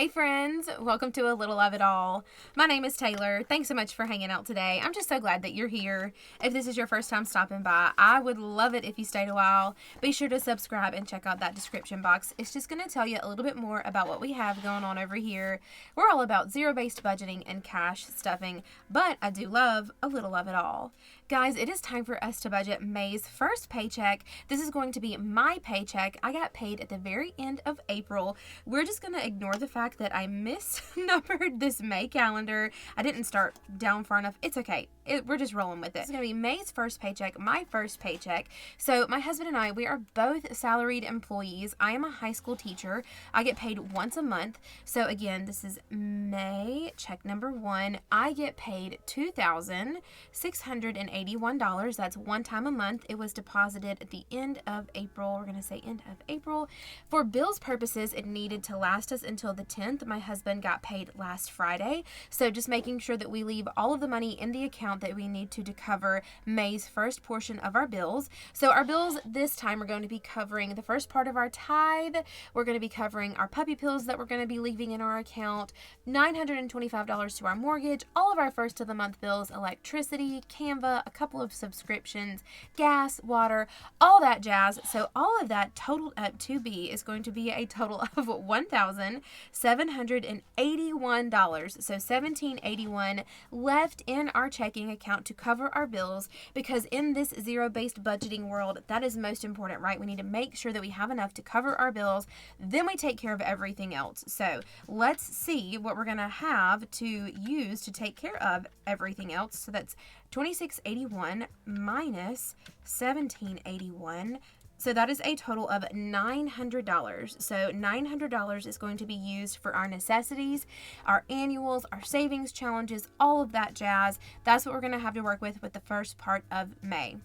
Hey friends, welcome to A Little of It All. My name is Taylor. Thanks so much for hanging out today. I'm just so glad that you're here. If this is your first time stopping by, I would love it if you stayed a while. Be sure to subscribe and check out that description box. It's just going to tell you a little bit more about what we have going on over here. We're all about zero-based budgeting and cash stuffing, but I do love a little of it all. Guys, it is time for us to budget May's first paycheck. This is going to be my paycheck. I got paid at the very end of April. We're just going to ignore the fact that I misnumbered this May calendar. I didn't start down far enough. It's okay. We're just rolling with it. It's going to be May's first paycheck, my first paycheck. So my husband and I, we are both salaried employees. I am a high school teacher. I get paid once a month. So again, this is May, check number 1. I get paid $2,681. That's one time a month. It was deposited at the end of April. We're going to say end of April. For bills purposes, it needed to last us until the 10th. My husband got paid last Friday. So just making sure that we leave all of the money in the account that we need to cover May's first portion of our bills. So our bills this time are going to be covering the first part of our tithe. We're going to be covering our puppy pills that we're going to be leaving in our account, $925 to our mortgage, all of our first of the month bills, electricity, Canva, a couple of subscriptions, gas, water, all that jazz. So all of that totaled up to be is going to be a total of $1,781. So $1,781 left in our checking account to cover our bills, because in this zero-based budgeting world, that is most important, right? We need to make sure that we have enough to cover our bills, then we take care of everything else. So let's see what we're going to have to use to take care of everything else. So that's $2,681 minus $1,781. So that is a total of $900. So $900 is going to be used for our necessities, our annuals, our savings challenges, all of that jazz. That's what we're going to have to work with the first part of May.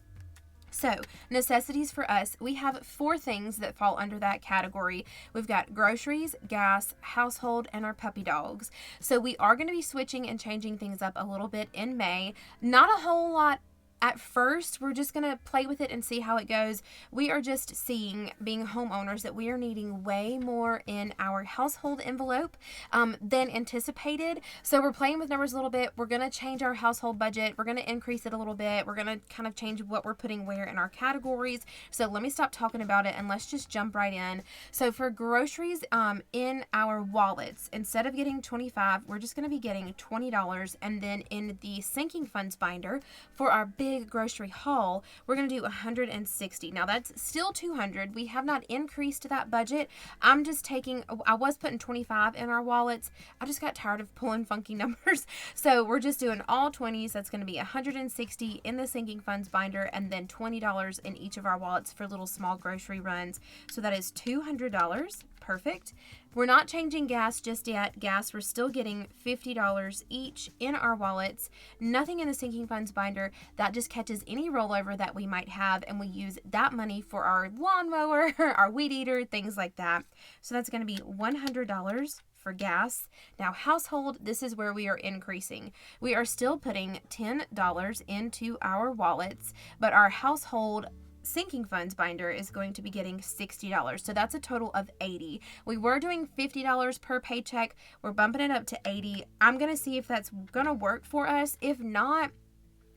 So, necessities for us, we have 4 things that fall under that category. We've got groceries, gas, household, and our puppy dogs. So we are going to be switching and changing things up a little bit in May. Not a whole lot at first. We're just going to play with it and see how it goes. We are just seeing, being homeowners, that we are needing way more in our household envelope than anticipated. So we're playing with numbers a little bit. We're going to change our household budget. We're going to increase it a little bit. We're going to kind of change what we're putting where in our categories. So let me stop talking about it and let's just jump right in. So for groceries, in our wallets, instead of getting $25, we're just going to be getting $20. And then in the sinking funds binder for our big grocery haul, we're going to do $160. Now that's still $200. We have not increased that budget. I'm just taking, I was putting $25 in our wallets. I just got tired of pulling funky numbers. So we're just doing all 20s. That's going to be $160 in the sinking funds binder and then $20 in each of our wallets for little small grocery runs. So that is $200. Perfect. We're not changing gas just yet. Gas, we're still getting $50 each in our wallets. Nothing in the sinking funds binder. That just catches any rollover that we might have, and we use that money for our lawnmower, our weed eater, things like that. So that's going to be $100 for gas. Now household, this is where we are increasing. We are still putting $10 into our wallets, but our household sinking funds binder is going to be getting $60. So that's a total of $80. We were doing $50 per paycheck. We're bumping it up to $80. I'm going to see if that's going to work for us. If not,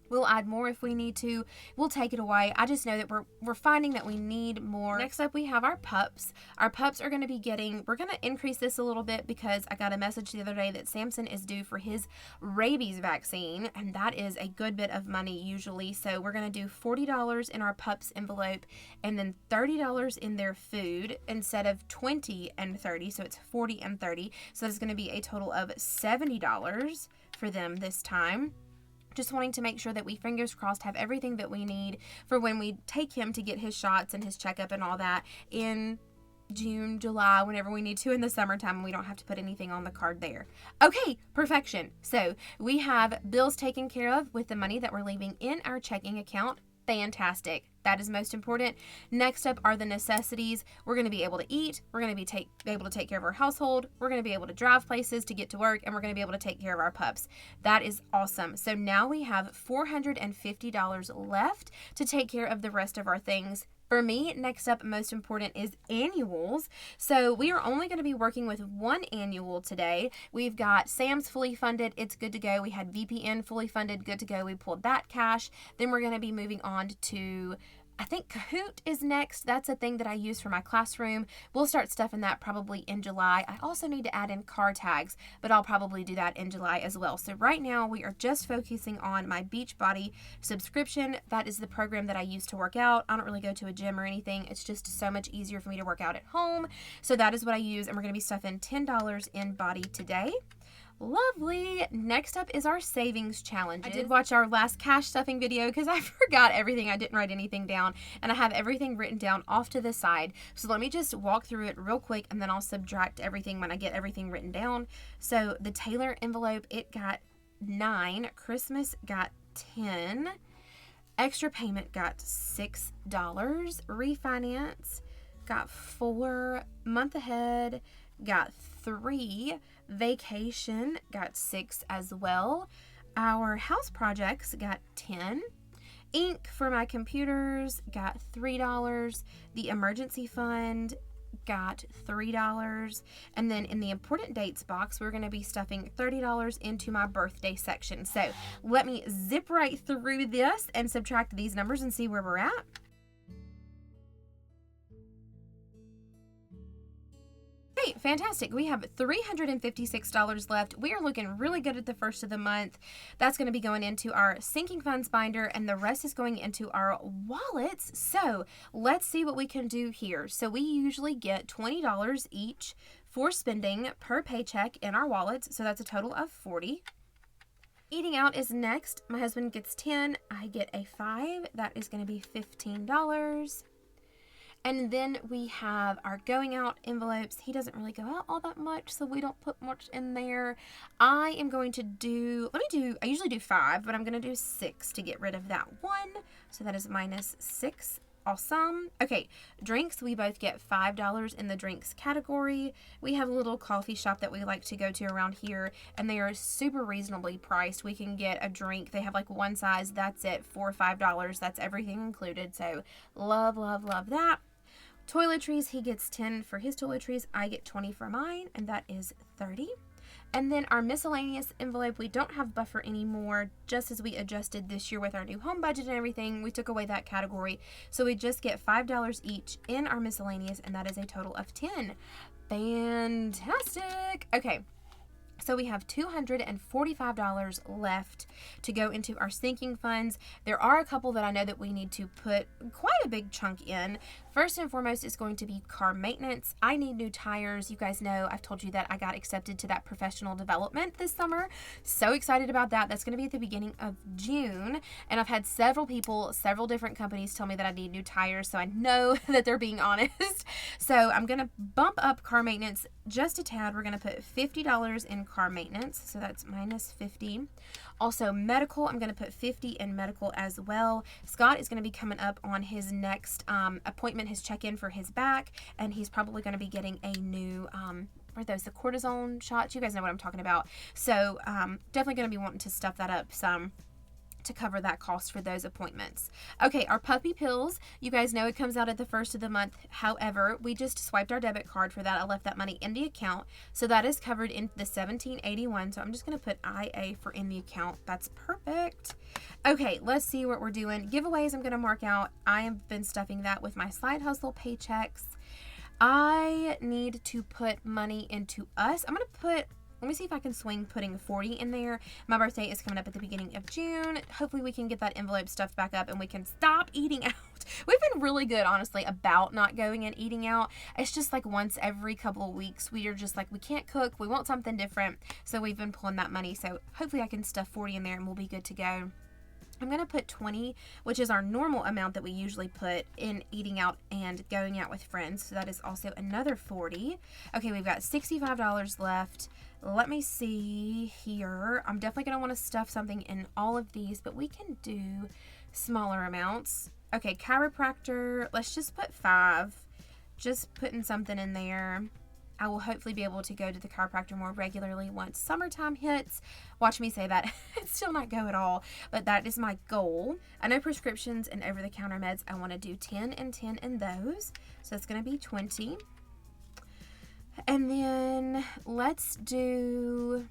we'll add more if we need to. We'll take it away. I just know that we're finding that we need more. Next up, we have our pups. Our pups are going to be getting, we're going to increase this a little bit because I got a message the other day that Samson is due for his rabies vaccine, and that is a good bit of money usually. So we're going to do $40 in our pups envelope and then $30 in their food instead of $20 and $30. So it's $40 and $30. So it's going to be a total of $70 for them this time. Just wanting to make sure that we, fingers crossed, have everything that we need for when we take him to get his shots and his checkup and all that in June, July, whenever we need to in the summertime, and we don't have to put anything on the card there. Okay, perfection. So we have bills taken care of with the money that we're leaving in our checking account. Fantastic. That is most important. Next up are the necessities. We're going to be able to eat. We're going to be able to take care of our household. We're going to be able to drive places to get to work, and we're going to be able to take care of our pups. That is awesome. So now we have $450 left to take care of the rest of our things. For me, next up, most important is annuals. So we are only going to be working with one annual today. We've got Sam's fully funded. It's good to go. We had VPN fully funded. Good to go. We pulled that cash. Then we're going to be moving on to, I think Kahoot is next. That's a thing that I use for my classroom. We'll start stuffing that probably in July. I also need to add in car tags, but I'll probably do that in July as well. So right now we are just focusing on my Beachbody subscription. That is the program that I use to work out. I don't really go to a gym or anything. It's just so much easier for me to work out at home. So that is what I use, and we're going to be stuffing $10 in body today. Lovely. Next up is our savings challenge. I did watch our last cash stuffing video because I forgot everything. I didn't write anything down, and I have everything written down off to the side. So let me just walk through it real quick, and then I'll subtract everything when I get everything written down. So the Taylor envelope, it got 9. Christmas got 10. Extra payment got $6. Refinance got 4. Month ahead got 3. Vacation got 6 as well. Our house projects got 10. Ink for my computers got $3. The emergency fund got $3. And then in the important dates box, we're going to be stuffing $30 into my birthday section. So let me zip right through this and subtract these numbers and see where we're at. Great, fantastic. We have $356 left. We are looking really good at the first of the month. That's going to be going into our sinking funds binder, and the rest is going into our wallets. So let's see what we can do here. So we usually get $20 each for spending per paycheck in our wallets. So that's a total of $40. Eating out is next. My husband gets 10. I get a 5. That is going to be $15. And then we have our going out envelopes. He doesn't really go out all that much, so we don't put much in there. I am going to do, I usually do 5, but I'm going to do 6 to get rid of that 1. So that is minus 6. Awesome. Okay, drinks, we both get $5 in the drinks category. We have a little coffee shop that we like to go to around here, and they are super reasonably priced. We can get a drink. They have like one size. That's it for $5. That's everything included. So love, love, love that. Toiletries, he gets 10 for his toiletries. I get 20 for mine, and that is 30. And then our miscellaneous envelope, we don't have buffer anymore. Just as we adjusted this year with our new home budget and everything, we took away that category. So we just get $5 each in our miscellaneous, and that is a total of 10. Fantastic. Okay. So we have $245 left to go into our sinking funds. There are a couple that I know that we need to put quite a big chunk in. First and foremost is going to be car maintenance. I need new tires. You guys know I've told you that I got accepted to that professional development this summer. So excited about that. That's going to be at the beginning of June. And I've had several people, several different companies tell me that I need new tires. So I know that they're being honest. So I'm going to bump up car maintenance just a tad. We're going to put $50 in car maintenance. So that's minus 50. Also medical, I'm going to put 50 in medical as well. Scott is going to be coming up on his next appointment, his check-in for his back, and he's probably going to be getting a new what are those, the cortisone shots? You guys know what I'm talking about. So definitely going to be wanting to stuff that up some to cover that cost for those appointments. Okay, our puppy pills, you guys know it comes out at the first of the month. However, we just swiped our debit card for that. I left that money in the account, so that is covered in the $17.81. So I'm just going to put IA for in the account. That's perfect. Okay, let's see what we're doing. Giveaways, I'm going to mark out. I have been stuffing that with my side hustle paychecks. I need to put money into us. I'm going to put, let me see if I can swing putting 40 in there. My birthday is coming up at the beginning of June. Hopefully we can get that envelope stuffed back up and we can stop eating out. We've been really good, honestly, about not going and eating out. It's just like once every couple of weeks, we are just like, we can't cook. We want something different. So we've been pulling that money. So hopefully I can stuff 40 in there and we'll be good to go. I'm going to put 20, which is our normal amount that we usually put in eating out and going out with friends. So that is also another 40. Okay, we've got $65 left. Let me see here. I'm definitely going to want to stuff something in all of these, but we can do smaller amounts. Okay, chiropractor, let's just put 5. Just putting something in there. I will hopefully be able to go to the chiropractor more regularly once summertime hits. Watch me say that. It's still not go at all, but that is my goal. I know prescriptions and over-the-counter meds, I want to do 10 and 10 in those. So it's going to be 20. And then let's do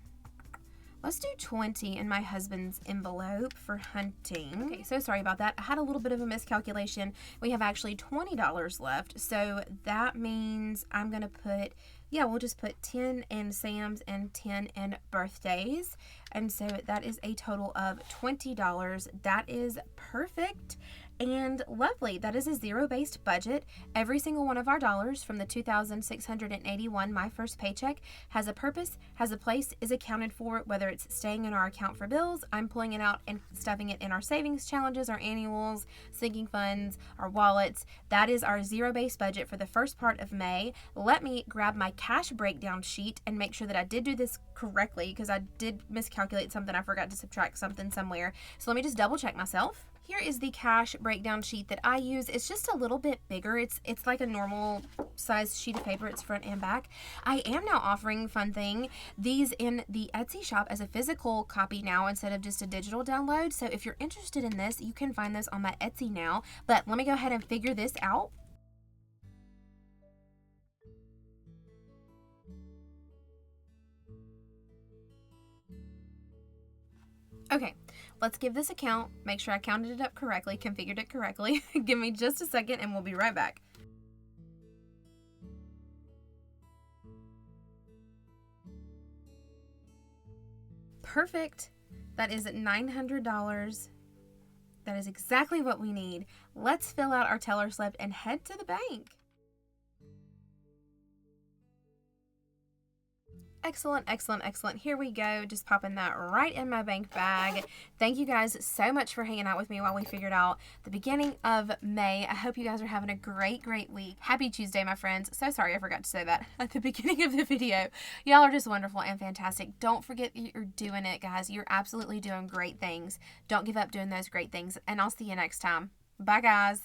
20 in my husband's envelope for hunting. Okay, so sorry about that. I had a little bit of a miscalculation. We have actually $20 left. So that means I'm going to put, we'll just put 10 in Sam's and 10 in birthdays. And so that is a total of $20. That is perfect and lovely. That is a zero-based budget. Every single one of our dollars from the $2,681, my first paycheck, has a purpose, has a place, is accounted for, whether it's staying in our account for bills, I'm pulling it out and stuffing it in our savings challenges, our annuals, sinking funds, our wallets. That is our zero-based budget for the first part of May. Let me grab my cash breakdown sheet and make sure that I did do this correctly, because I did miscalculate something. I forgot to subtract something somewhere. So let me just double check myself. Here is the cash breakdown sheet that I use. It's just a little bit bigger. It's like a normal size sheet of paper. It's front and back. I am now offering, fun thing, these in the Etsy shop as a physical copy now instead of just a digital download. So if you're interested in this, you can find this on my Etsy now. But let me go ahead and figure this out. Okay, let's give this a count, make sure I counted it up correctly, configured it correctly. Give me just a second and we'll be right back. Perfect. That is $900. That is exactly what we need. Let's fill out our teller slip and head to the bank. Excellent, excellent, excellent. Here we go. Just popping that right in my bank bag. Thank you guys so much for hanging out with me while we figured out the beginning of May. I hope you guys are having a great, great week. Happy Tuesday, my friends. So sorry I forgot to say that at the beginning of the video. Y'all are just wonderful and fantastic. Don't forget you're doing it, guys. You're absolutely doing great things. Don't give up doing those great things. And I'll see you next time. Bye, guys.